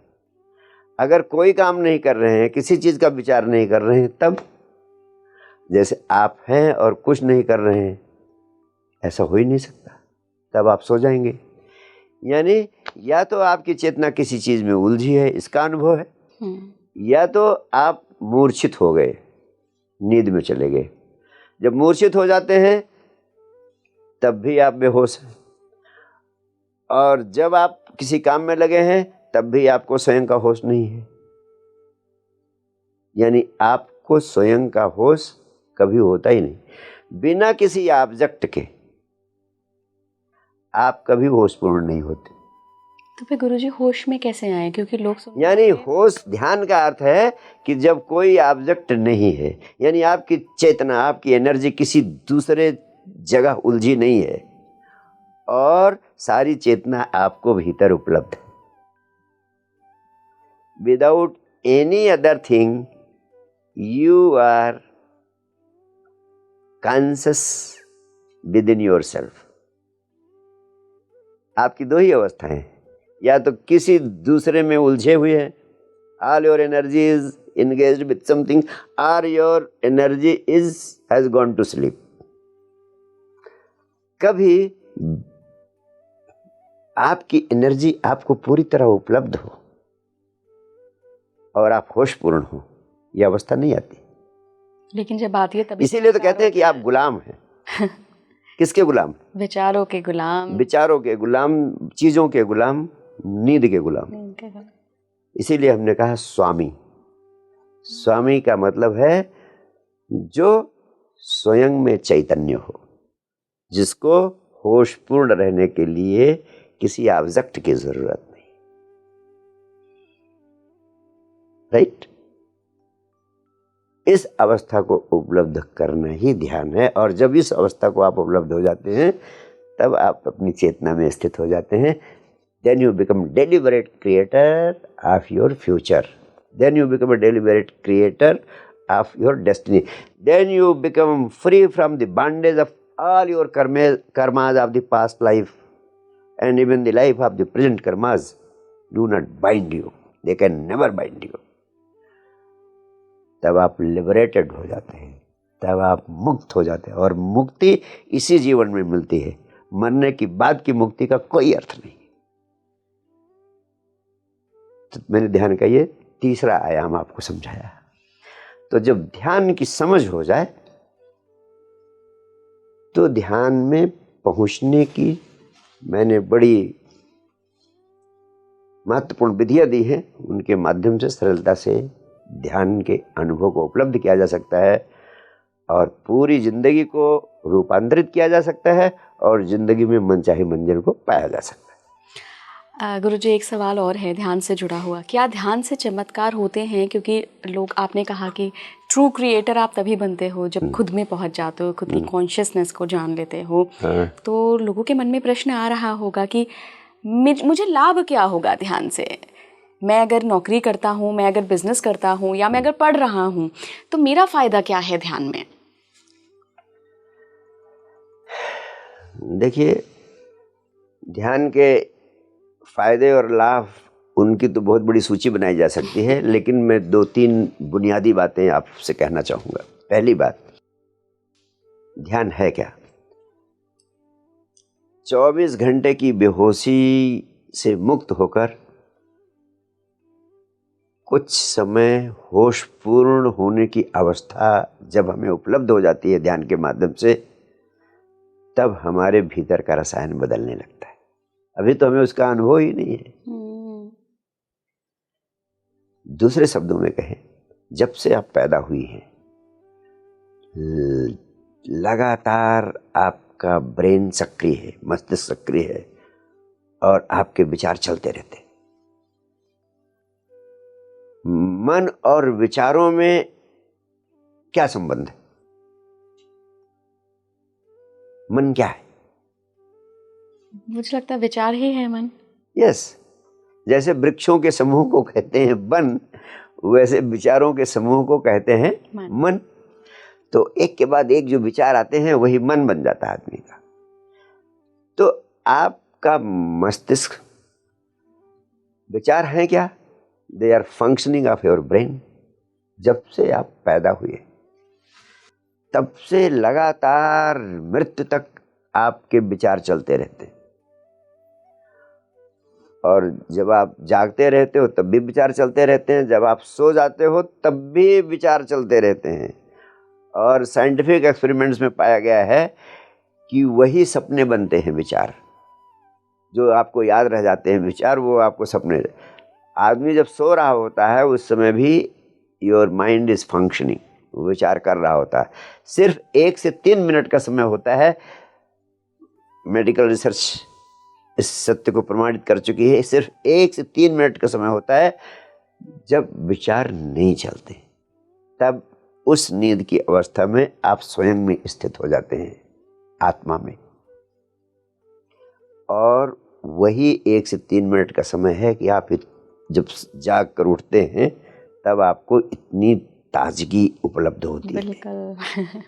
अगर कोई काम नहीं कर रहे हैं, किसी चीज का विचार नहीं कर रहे हैं, तब जैसे आप हैं और कुछ नहीं कर रहे हैं, ऐसा हो ही नहीं सकता। तब आप सो जाएंगे। यानी या तो आपकी चेतना किसी चीज में उलझी है, इसका अनुभव है, या तो आप मूर्छित हो गए, नींद में चले गए। जब मूर्छित हो जाते हैं तब भी आप बेहोश हैं, और जब आप किसी काम में लगे हैं तब भी आपको स्वयं का होश नहीं है। यानी आपको स्वयं का होश कभी होता ही नहीं। बिना किसी ऑब्जेक्ट के आप कभी होशपूर्ण नहीं होते। तो फिर गुरुजी होश में कैसे आए? क्योंकि लोग यानी होश, ध्यान का अर्थ है कि जब कोई ऑब्जेक्ट नहीं है, यानी आपकी चेतना, आपकी एनर्जी किसी दूसरे जगह उलझी नहीं है, और सारी चेतना आपको भीतर उपलब्ध है। Without any other thing you are conscious within yourself. आपकी दो ही अवस्थाएं हैं, या तो किसी दूसरे में उलझे हुए हैं, all your energy is engaged with something, or your energy has gone to sleep. कभी आपकी एनर्जी आपको पूरी तरह उपलब्ध हो और आप होशपूर्ण हो, यह अवस्था नहीं आती। लेकिन जब आती है तभी, इसीलिए तो कहते हैं कि आप गुलाम हैं। किसके गुलाम? विचारों के गुलाम। विचारों के गुलाम, चीजों के गुलाम, नींद के गुलाम। इसीलिए हमने कहा स्वामी। स्वामी का मतलब है जो स्वयं में चैतन्य हो, जिसको होशपूर्ण रहने के लिए किसी ऑब्जेक्ट की जरूरत नहीं। राइट? इस अवस्था को उपलब्ध करना ही ध्यान है। और जब इस अवस्था को आप उपलब्ध हो जाते हैं तब आप अपनी चेतना में स्थित हो जाते हैं। Then you become deliberate creator of your future. Then you become a deliberate creator of your destiny. Then you become free from the bondage of all your karmas of the past life, and even the life of the present karmas do not bind you. They can never bind you. तब आप liberated हो जाते हैं, तब आप मुक्त हो जाते हैं। और मुक्ति इसी जीवन में मिलती है। मरने की बाद की मुक्ति का कोई अर्थ नहीं। तो मैंने ध्यान का ये तीसरा आयाम आपको समझाया। तो जब ध्यान की समझ हो जाए तो ध्यान में पहुंचने की मैंने बड़ी महत्वपूर्ण विधियां दी हैं। उनके माध्यम से सरलता से ध्यान के अनुभव को उपलब्ध किया जा सकता है और पूरी जिंदगी को रूपांतरित किया जा सकता है और जिंदगी में मनचाही मंजिल को पाया जा सकता है। गुरुजी, एक सवाल और है ध्यान से जुड़ा हुआ। क्या ध्यान से चमत्कार होते हैं? क्योंकि लोग, आपने कहा कि ट्रू क्रिएटर आप तभी बनते हो जब खुद में पहुंच जाते हो, खुद की कॉन्शियसनेस को जान लेते हो। तो लोगों के मन में प्रश्न आ रहा होगा कि मुझे लाभ क्या होगा ध्यान से? मैं अगर नौकरी करता हूँ, मैं अगर बिजनेस करता हूँ, या मैं अगर पढ़ रहा हूँ, तो मेरा फायदा क्या है ध्यान में? देखिए, ध्यान के फायदे और लाभ, उनकी तो बहुत बड़ी सूची बनाई जा सकती है, लेकिन मैं 2-3 बुनियादी बातें आपसे कहना चाहूँगा। पहली बात, ध्यान है क्या? 24 घंटे की बेहोशी से मुक्त होकर कुछ समय होशपूर्ण होने की अवस्था जब हमें उपलब्ध हो जाती है ध्यान के माध्यम से, तब हमारे भीतर का रसायन बदलने लगता है। अभी तो हमें उसका अनुभव ही नहीं है। दूसरे शब्दों में कहें, जब से आप पैदा हुई हैं लगातार आपका ब्रेन सक्रिय है, मस्तिष्क सक्रिय है और आपके विचार चलते रहते हैं। मन और विचारों में क्या संबंध है? मन क्या है? मुझे लगता है विचार ही है मन। यस, जैसे वृक्षों के समूह को कहते हैं वन, वैसे विचारों के समूह को कहते हैं मन। तो एक के बाद एक जो विचार आते हैं वही मन बन जाता है आदमी का। तो आपका मस्तिष्क, विचार हैं क्या? They are functioning of your brain. जब से आप पैदा हुए तब से लगातार मृत्यु तक आपके विचार चलते रहते हैं। और जब आप जागते रहते हो तब भी विचार चलते रहते हैं, जब आप सो जाते हो तब भी विचार चलते रहते हैं। और साइंटिफिक एक्सपेरिमेंट्स में पाया गया है कि वही सपने बनते हैं विचार, जो आपको याद रह जाते हैं विचार, वो आपको सपने। आदमी जब सो रहा होता है उस समय भी योर माइंड इज फंक्शनिंग, विचार कर रहा होता है। सिर्फ 1 से 3 मिनट का समय होता है, मेडिकल रिसर्च इस सत्य को प्रमाणित कर चुकी है, सिर्फ 1 से 3 मिनट का समय होता है जब विचार नहीं चलते। तब उस नींद की अवस्था में आप स्वयं में स्थित हो जाते हैं, आत्मा में। और वही 1 से 3 मिनट का समय है कि आप जब जाग कर उठते हैं तब आपको इतनी ताजगी उपलब्ध होती है। बिल्कुल।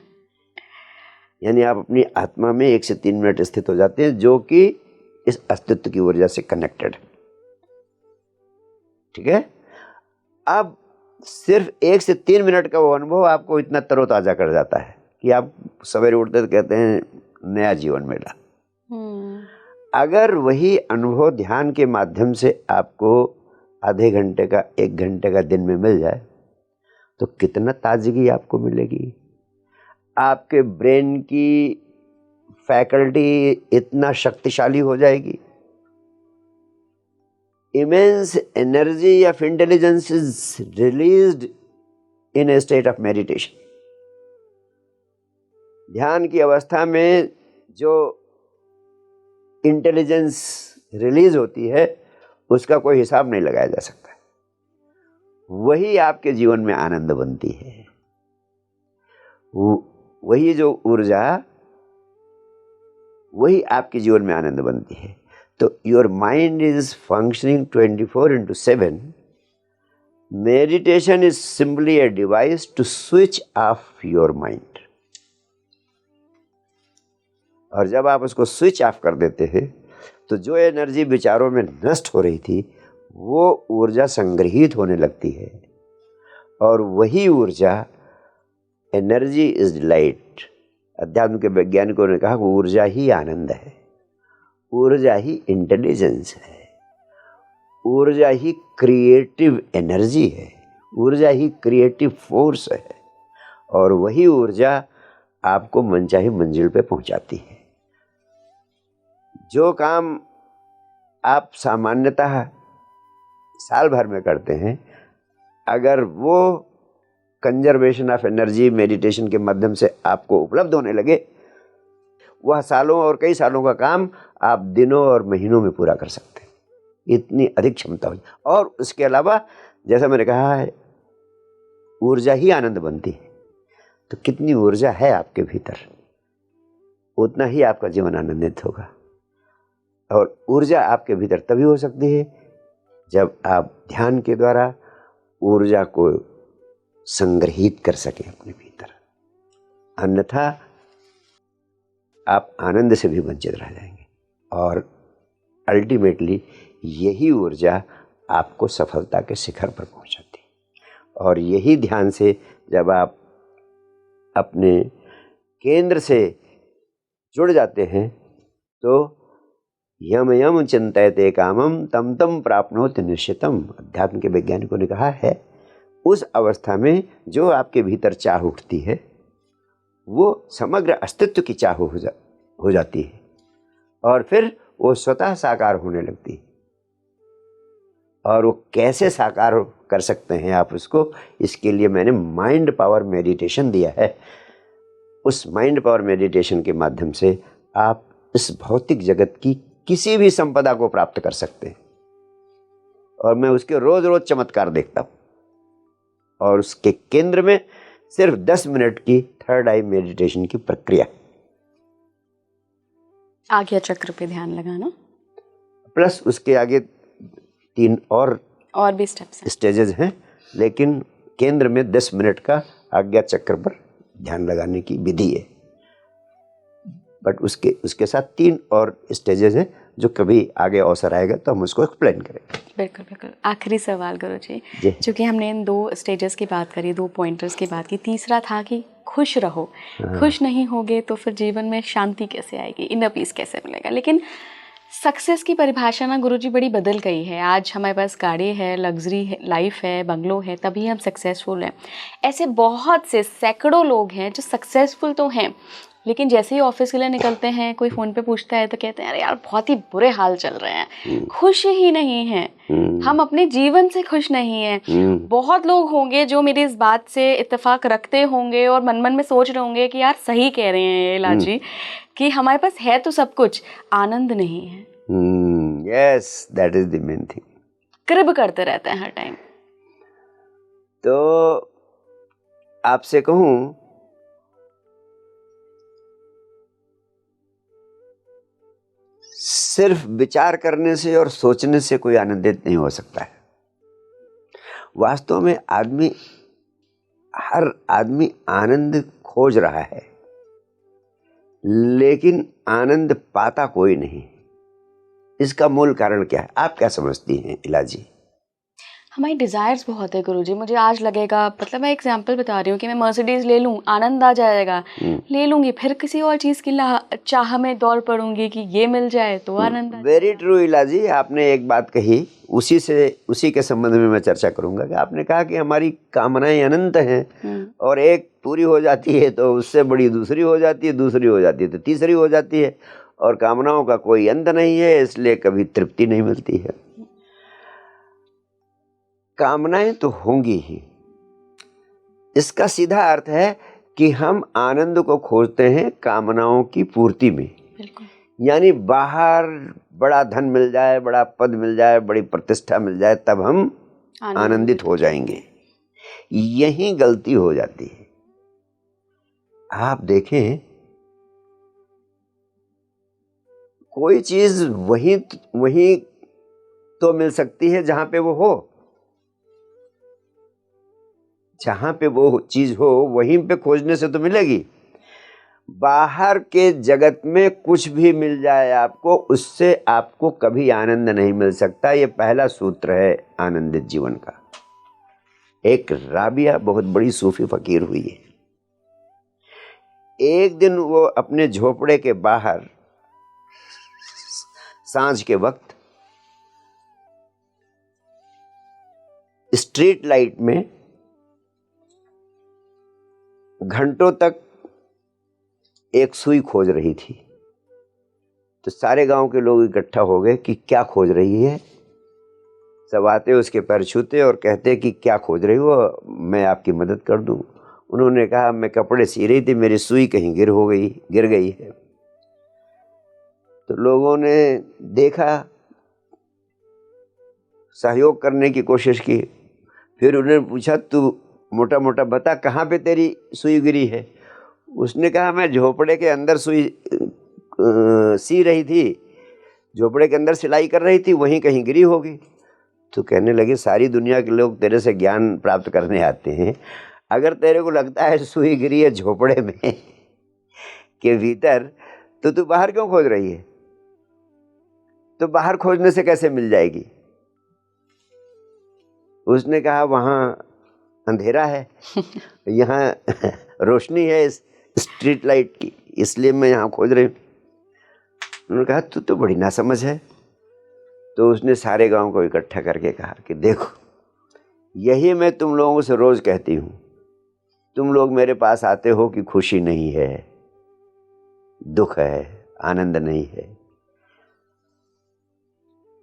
यानी आप अपनी आत्मा में 1 से 3 मिनट स्थित हो जाते हैं, जो कि इस अस्तित्व की ऊर्जा से कनेक्टेड है। ठीक है। अब सिर्फ 1 से 3 मिनट का वो अनुभव आपको इतना तरोताजा कर जाता है कि आप सवेरे उठते तो कहते हैं नया जीवन मिला। अगर वही अनुभव ध्यान के माध्यम से आपको आधे घंटे का 1 घंटे का दिन में मिल जाए तो कितना ताजगी आपको मिलेगी। आपके ब्रेन की फैकल्टी इतना शक्तिशाली हो जाएगी। Immense energy of intelligence is released in A state of meditation. ध्यान की अवस्था में जो इंटेलिजेंस रिलीज होती है उसका कोई हिसाब नहीं लगाया जा सकता। वही आपके जीवन में आनंद बनती है। वही जो ऊर्जा, वही आपके जीवन में आनंद बनती है। तो your mind is functioning 24/7। Meditation is simply a device to switch off your mind. और जब आप उसको स्विच ऑफ कर देते हैं तो जो एनर्जी विचारों में नष्ट हो रही थी वो ऊर्जा संग्रहित होने लगती है। और वही ऊर्जा, एनर्जी इज लाइट। अध्यात्म के वैज्ञानिकों ने कहा ऊर्जा ही आनंद है, ऊर्जा ही इंटेलिजेंस है, ऊर्जा ही क्रिएटिव एनर्जी है, ऊर्जा ही क्रिएटिव फोर्स है। और वही ऊर्जा आपको मनचाही मंजिल पे पहुंचाती है। जो काम आप सामान्यतः साल भर में करते हैं, अगर वो कंजर्वेशन ऑफ एनर्जी मेडिटेशन के माध्यम से आपको उपलब्ध होने लगे, वह सालों और कई सालों का काम आप दिनों और महीनों में पूरा कर सकते हैं। इतनी अधिक क्षमता हो। और उसके अलावा जैसा मैंने कहा है, ऊर्जा ही आनंद बनती है। तो कितनी ऊर्जा है आपके भीतर, उतना ही आपका जीवन आनंदित होगा। और ऊर्जा आपके भीतर तभी हो सकती है जब आप ध्यान के द्वारा ऊर्जा को संग्रहित कर सकें अपने भीतर। अन्यथा आप आनंद से भी वंचित रह जाएंगे। और अल्टीमेटली यही ऊर्जा आपको सफलता के शिखर पर पहुंचाती है। और यही ध्यान से जब आप अपने केंद्र से जुड़ जाते हैं तो यम यम चिंतयते कामम तम तम प्राप्नोति निश्चितम। अध्यात्म के वैज्ञानिकों ने कहा है उस अवस्था में जो आपके भीतर चाह उठती है वो समग्र अस्तित्व की चाह हो जाती है और फिर वो स्वतः साकार होने लगती है। और वो कैसे साकार कर सकते हैं आप उसको, इसके लिए मैंने माइंड पावर मेडिटेशन दिया है। उस माइंड पावर मेडिटेशन के माध्यम से आप इस भौतिक जगत की किसी भी संपदा को प्राप्त कर सकते हैं। और मैं उसके रोज रोज चमत्कार देखता हूँ। और उसके केंद्र में सिर्फ 10 मिनट की थर्ड आई मेडिटेशन की प्रक्रिया, आज्ञा चक्र पे ध्यान लगाना, प्लस उसके आगे 3 और भी स्टेजेस हैं, लेकिन केंद्र में 10 मिनट का आज्ञा चक्र पर ध्यान लगाने की विधि है। बट उसके साथ 3 और स्टेजेस हैं जो कभी आगे अवसर आएगा तो हम उसको एक्सप्लेन करेंगे। बिल्कुल बिल्कुल। आखिरी सवाल गुरुजी, चूँकि हमने इन 2 स्टेजेस की बात करी, 2 पॉइंटर्स की बात की, तीसरा था कि खुश रहो। खुश नहीं होगे तो फिर जीवन में शांति कैसे आएगी, इनर पीस कैसे मिलेगा। लेकिन सक्सेस की परिभाषा ना गुरुजी बड़ी बदल गई है। आज हमारे पास गाड़ी है, लग्जरी लाइफ है, बंगलो है, तभी हम सक्सेसफुल हैं। ऐसे बहुत से सैकड़ों लोग हैं जो सक्सेसफुल तो हैं, लेकिन जैसे ही ऑफिस के लिए निकलते हैं, कोई फ़ोन पे पूछता है तो कहते हैं अरे यार बहुत ही बुरे हाल चल रहे हैं, खुश ही नहीं हैं, हम अपने जीवन से खुश नहीं हैं। बहुत लोग होंगे जो मेरी इस बात से इत्तेफाक रखते होंगे और मन मन में सोच रहे होंगे कि यार सही कह रहे हैं ये लाजी, कि हमारे पास है तो सब कुछ, आनंद नहीं है। Yes, that is the main thing. Crib करते रहते हैं हर टाइम। तो आपसे कहूं, सिर्फ विचार करने से और सोचने से कोई आनंदित नहीं हो सकता है। वास्तव में हर आदमी आनंद खोज रहा है, लेकिन आनंद पाता कोई नहीं। इसका मूल कारण क्या है, आप क्या समझती हैं इला जी? हमारी डिज़ायर्स बहुत है गुरुजी। मुझे आज लगेगा, मतलब मैं एग्जांपल बता रही हूँ कि मैं मर्सिडीज़ ले लूँ, आनंद आ जाएगा, ले लूँगी, फिर किसी और चीज़ की चाह में दौड़ पड़ूंगी कि ये मिल जाए तो आनंद आ जाए। वेरी ट्रू इला जी, आपने एक बात कही, उसी के संबंध में मैं चर्चा करूंगा कि आपने कहा कि हमारी कामनाएं अनंत हैं और एक पूरी हो जाती है तो उससे बड़ी दूसरी हो जाती है, दूसरी हो जाती है तो तीसरी हो जाती है, और कामनाओं का कोई अंत नहीं है, इसलिए कभी तृप्ति नहीं मिलती है। कामनाएं तो होंगी ही, इसका सीधा अर्थ है कि हम आनंद को खोजते हैं कामनाओं की पूर्ति में। बिल्कुल। यानी बाहर बड़ा धन मिल जाए, बड़ा पद मिल जाए, बड़ी प्रतिष्ठा मिल जाए, तब हम आनंदित हो जाएंगे। यही गलती हो जाती है। आप देखें, कोई चीज वही तो मिल सकती है जहां पे वो हो, जहां पे वो चीज हो वहीं पे खोजने से तो मिलेगी। बाहर के जगत में कुछ भी मिल जाए आपको, उससे आपको कभी आनंद नहीं मिल सकता। ये पहला सूत्र है आनंदित जीवन का। एक राबिया बहुत बड़ी सूफी फकीर हुई है। एक दिन वो अपने झोपड़े के बाहर सांझ के वक्त स्ट्रीट लाइट में घंटों तक एक सुई खोज रही थी। तो सारे गांव के लोग इकट्ठा हो गए कि क्या खोज रही है। सब आते उसके पैर छूते और कहते कि क्या खोज रही हो, मैं आपकी मदद कर दूं। उन्होंने कहा, मैं कपड़े सी रही थी, मेरी सुई कहीं गिर गई है। तो लोगों ने देखा, सहयोग करने की कोशिश की। फिर उन्होंने पूछा, तू मोटा मोटा बता कहाँ पे तेरी सुई गिरी है। उसने कहा, मैं झोपड़े के अंदर सुई सी रही थी, झोपड़े के अंदर सिलाई कर रही थी, वहीं कहीं गिरी होगी। तो कहने लगे, सारी दुनिया के लोग तेरे से ज्ञान प्राप्त करने आते हैं, अगर तेरे को लगता है सुई गिरी है झोपड़े में के भीतर, तो तू बाहर क्यों खोज रही है? तो बाहर खोजने से कैसे मिल जाएगी? उसने कहा, वहां अंधेरा है यहाँ रोशनी है इस स्ट्रीट लाइट की, इसलिए मैं यहाँ खोज रही हूँ। उन्होंने कहा, तू तो बड़ी नासमझ है। तो उसने सारे गांव को इकट्ठा करके कहा कि देखो, यही मैं तुम लोगों से रोज कहती हूँ, तुम लोग मेरे पास आते हो कि खुशी नहीं है, दुख है, आनंद नहीं है।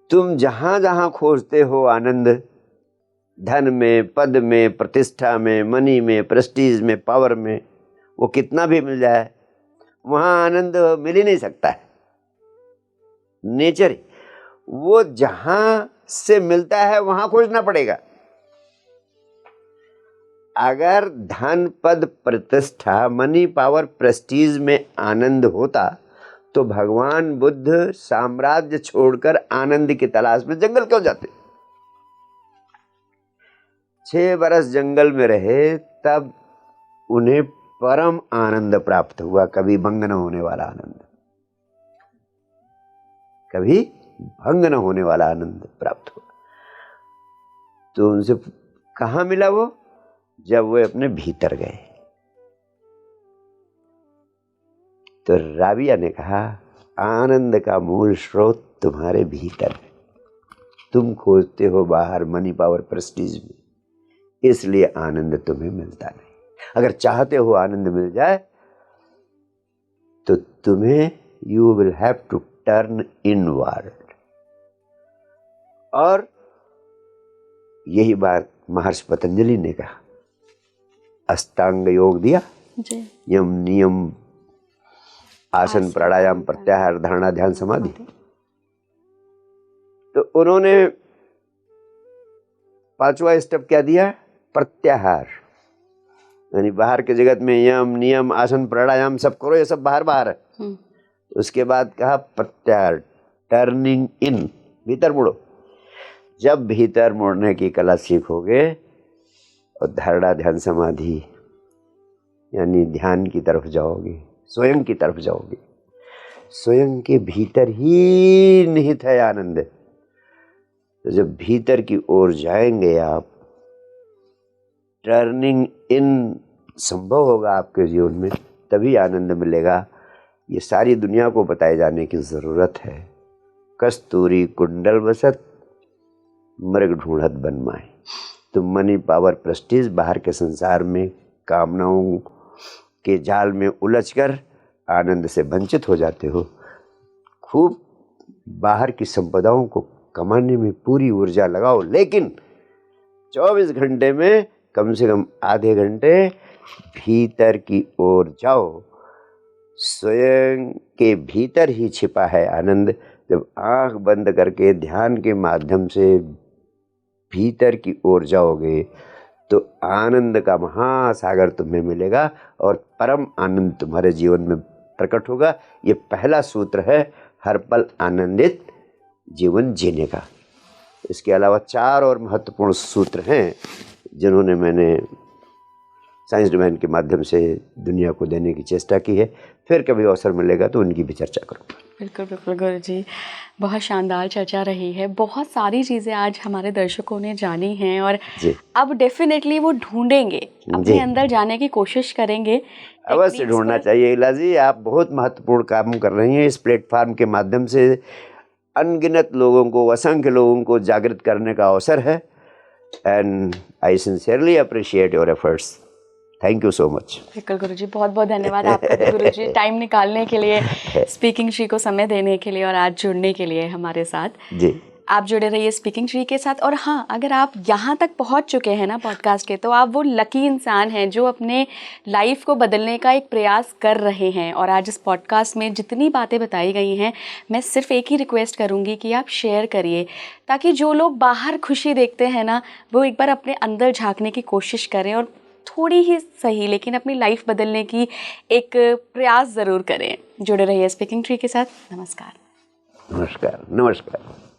तुम जहां जहां खोजते हो आनंद, धन में, पद में, प्रतिष्ठा में, मनी में, प्रेस्टीज में, पावर में, वो कितना भी मिल जाए, वहां आनंद मिल ही नहीं सकता है। नेचर वो जहां से मिलता है वहां खोजना पड़ेगा। अगर धन, पद, प्रतिष्ठा, मनी, पावर, प्रेस्टीज में आनंद होता तो भगवान बुद्ध साम्राज्य छोड़कर आनंद की तलाश में जंगल क्यों जाते? 6 बरस जंगल में रहे, तब उन्हें परम आनंद प्राप्त हुआ। कभी भंग न होने वाला आनंद, कभी भंग न होने वाला आनंद प्राप्त हुआ। तो उनसे कहाँ मिला वो? जब वो अपने भीतर गए। तो राबिया ने कहा, आनंद का मूल स्रोत तुम्हारे भीतर है। तुम खोजते हो बाहर मनी, पावर, प्रेस्टीज में, इसलिए आनंद तुम्हें मिलता नहीं। अगर चाहते हो आनंद मिल जाए तो तुम्हें you will have to turn inward. और यही बात महर्षि पतंजलि ने कहा, अष्टांग योग दिया जी। यम, नियम, आसन, प्राणायाम, प्रत्याहार, धारणा, ध्यान, समाधि। तो उन्होंने 5वां स्टेप क्या दिया? प्रत्याहार। यानी बाहर के जगत में यम, नियम, आसन, प्राणायाम सब करो, ये सब बाहर बाहर है। उसके बाद कहा प्रत्याहार, टर्निंग इन, भीतर मुड़ो। जब भीतर मुड़ने की कला सीखोगे और धारणा ध्यान समाधि यानी ध्यान की तरफ जाओगे, स्वयं की तरफ जाओगे। स्वयं के भीतर ही निहित है आनंद। तो जब भीतर की ओर जाएंगे आप, टर्निंग इन संभव होगा आपके जीवन में, तभी आनंद मिलेगा। ये सारी दुनिया को बताए जाने की ज़रूरत है। कस्तूरी कुंडल बसत, मृग ढूंढत बन माए। तुम मनी पावर प्रेस्टीज बाहर के संसार में कामनाओं के जाल में उलझकर आनंद से वंचित हो जाते हो। खूब बाहर की संपदाओं को कमाने में पूरी ऊर्जा लगाओ, लेकिन 24 घंटे में कम से कम आधे घंटे भीतर की ओर जाओ। स्वयं के भीतर ही छिपा है आनंद। जब आंख बंद करके ध्यान के माध्यम से भीतर की ओर जाओगे तो आनंद का महासागर तुम्हें मिलेगा और परम आनंद तुम्हारे जीवन में प्रकट होगा। ये पहला सूत्र है हर पल आनंदित जीवन जीने का। इसके अलावा 4 और महत्वपूर्ण सूत्र हैं जिन्होंने मैंने साइंस डिवाइन के माध्यम से दुनिया को देने की चेष्टा की है। फिर कभी अवसर मिलेगा तो उनकी भी चर्चा करूँगा। बिल्कुल बिल्कुल गुरु जी, बहुत शानदार चर्चा रही है। बहुत सारी चीज़ें आज हमारे दर्शकों ने जानी हैं और अब डेफिनेटली वो ढूंढेंगे, अपने अंदर जाने की कोशिश करेंगे। अवश्य ढूंढना चाहिए। इला जी, आप बहुत महत्वपूर्ण काम कर रही हैं। इस प्लेटफार्म के माध्यम से अनगिनत लोगों को, असंख्य लोगों को जागृत करने का अवसर है। And I sincerely appreciate your efforts. Thank you so much. बिल्कुल गुरुजी, बहुत बहुत धन्यवाद आपका भी गुरुजी, टाइम निकालने के लिए, स्पीकिंग ट्री को समय देने के लिए और आज जुड़ने के लिए हमारे साथ। जी, आप जुड़े रहिए स्पीकिंग ट्री के साथ। और हाँ, अगर आप यहाँ तक पहुँच चुके हैं ना पॉडकास्ट के, तो आप वो लकी इंसान हैं जो अपने लाइफ को बदलने का एक प्रयास कर रहे हैं। और आज इस पॉडकास्ट में जितनी बातें बताई गई हैं, मैं सिर्फ एक ही रिक्वेस्ट करूँगी कि आप शेयर करिए, ताकि जो लोग बाहर खुशी देखते हैं ना, वो एक बार अपने अंदर झांकने की कोशिश करें और थोड़ी ही सही लेकिन अपनी लाइफ बदलने की एक प्रयास ज़रूर करें। जुड़े रहिए स्पीकिंग ट्री के साथ। नमस्कार। नमस्कार। नमस्कार।